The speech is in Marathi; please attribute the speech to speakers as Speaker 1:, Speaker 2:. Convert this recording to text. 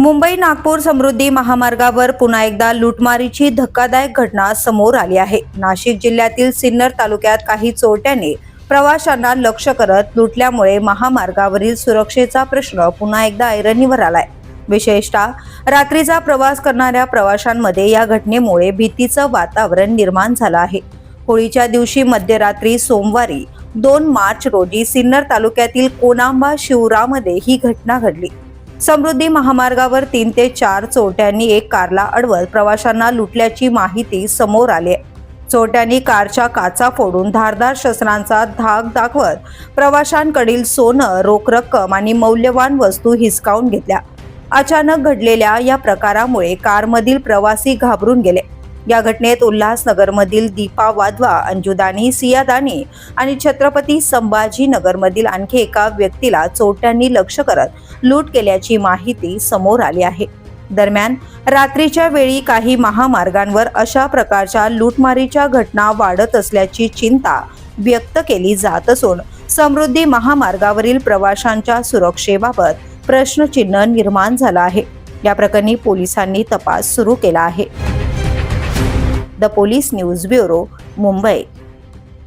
Speaker 1: मुंबई नागपूर समृद्धी महामार्गावर पुन्हा एकदा लुटमारीची धक्कादायक घटना समोर आली आहे। नाशिक जिल्ह्यातील सिन्नर तालुक्यात काही चोरट्यांनी प्रवाशांना लक्ष्य करत लुटल्यामुळे महामार्गावरील सुरक्षेचा प्रश्न पुन्हा एकदा ऐरणीवर आलाय। विशेषतः रात्रीचा प्रवास करणाऱ्या प्रवाशांमध्ये या घटनेमुळे भीतीचं वातावरण निर्माण झालं आहे। होळीच्या दिवशी मध्यरात्री सोमवारी 2 मार्च रोजी सिन्नर तालुक्यातील कोनांबा शिवरामध्ये ही घटना घडली। समृद्धी महामार्गावर 3 ते 4 चोरट्यांनी एक कारला अडवत प्रवाशांना लुटल्याची माहिती समोर आली आहे। चोरट्यांनी कारच्या काचा फोडून धारदार शस्त्रांचा धाक दाखवत प्रवाशांकडील सोनं, रोख रक्कम आणि मौल्यवान वस्तू हिसकावून घेतल्या। अचानक घडलेल्या या प्रकारामुळे कारमधील प्रवासी घाबरून गेले। या घटनेत उल्हासनगरमधील दीपा वाधवा, अंजुदानी, सियादानी आणि छत्रपती संभाजीनगरमधील आणखी एका व्यक्तीला चोरट्यांनी लक्ष्य करत लूट केल्याची माहिती समोर आली आहे। दरम्यान रात्रीच्या वेळी काही महामार्गांवर अशा प्रकारच्या लूटमारीच्या घटना वाढत असल्याची चिंता व्यक्त केली जात असून समृद्धी महामार्गावरील प्रवाशांच्या सुरक्षेबाबत प्रश्नचिन्ह निर्माण झालं आहे। या प्रकरणी पोलिसांनी तपास सुरू केला आहे। The police news bureau, Mumbai.